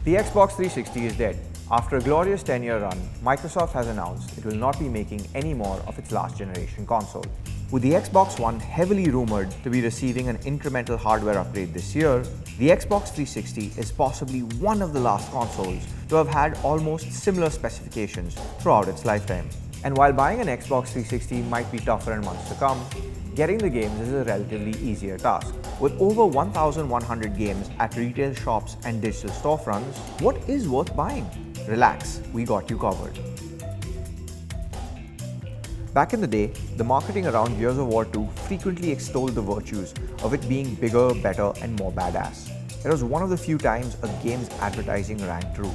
The Xbox 360 is dead. After a glorious 10-year run, Microsoft has announced it will not be making any more of its last generation console. With the Xbox One heavily rumored to be receiving an incremental hardware upgrade this year, the Xbox 360 is possibly one of the last consoles to have had almost similar specifications throughout its lifetime. And while buying an Xbox 360 might be tougher in months to come, getting the games is a relatively easier task. With over 1,100 games at retail shops and digital storefronts, what is worth buying? Relax, we got you covered. Back in the day, the marketing around Gears of War 2 frequently extolled the virtues of it being bigger, better, and more badass. It was one of the few times a game's advertising rang true.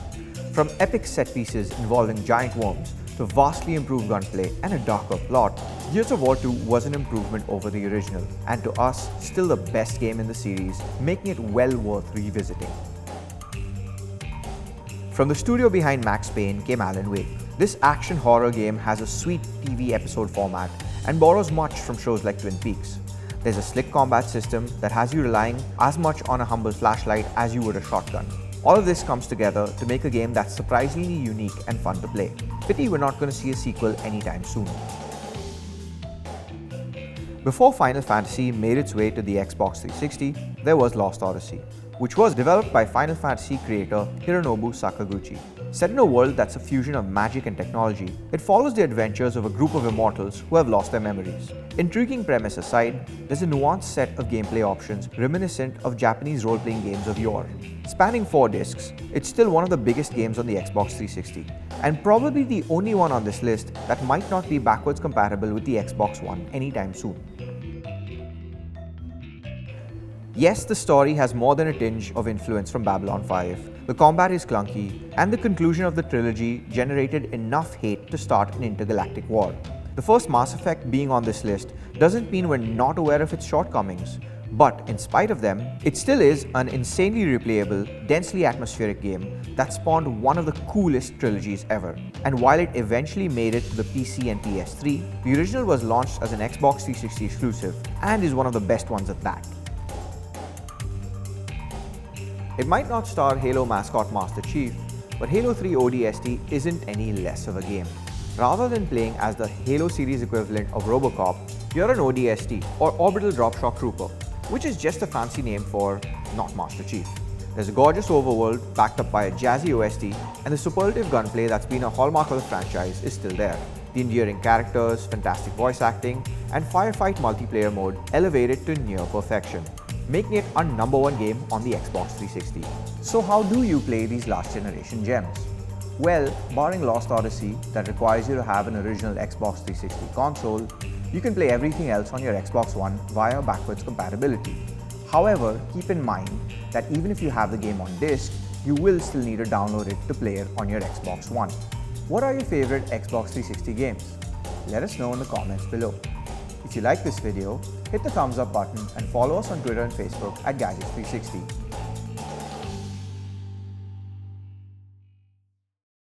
From epic set pieces involving giant worms to vastly improved gunplay and a darker plot, Gears of War 2 was an improvement over the original, and to us, still the best game in the series, making it well worth revisiting. From the studio behind Max Payne came Alan Wake. This action horror game has a sweet TV episode format and borrows much from shows like Twin Peaks. There's a slick combat system that has you relying as much on a humble flashlight as you would a shotgun. All of this comes together to make a game that's surprisingly unique and fun to play. Pity we're not going to see a sequel anytime soon. Before Final Fantasy made its way to the Xbox 360, there was Lost Odyssey, which was developed by Final Fantasy creator Hironobu Sakaguchi. Set in a world that's a fusion of magic and technology, it follows the adventures of a group of immortals who have lost their memories. Intriguing premise aside, there's a nuanced set of gameplay options reminiscent of Japanese role-playing games of yore. Spanning 4 discs, it's still one of the biggest games on the Xbox 360, and probably the only one on this list that might not be backwards compatible with the Xbox One anytime soon. Yes, the story has more than a tinge of influence from Babylon 5, the combat is clunky, and the conclusion of the trilogy generated enough hate to start an intergalactic war. The first Mass Effect being on this list doesn't mean we're not aware of its shortcomings, but in spite of them, it still is an insanely replayable, densely atmospheric game that spawned one of the coolest trilogies ever. And while it eventually made it to the PC and PS3, the original was launched as an Xbox 360 exclusive and is one of the best ones at that. It might not star Halo mascot Master Chief, but Halo 3 ODST isn't any less of a game. Rather than playing as the Halo series equivalent of Robocop, you're an ODST, or Orbital Dropshot Trooper, which is just a fancy name for not Master Chief. There's a gorgeous overworld backed up by a jazzy OST, and the superlative gunplay that's been a hallmark of the franchise is still there. The endearing characters, fantastic voice acting, and firefight multiplayer mode elevate it to near perfection, making it our #1 game on the Xbox 360. So how do you play these last generation gems? Well, barring Lost Odyssey that requires you to have an original Xbox 360 console, you can play everything else on your Xbox One via backwards compatibility. However, keep in mind that even if you have the game on disc, you will still need to download it to play it on your Xbox One. What are your favorite Xbox 360 games? Let us know in the comments below. If you like this video, hit the thumbs up button and follow us on Twitter and Facebook at Gadgets360.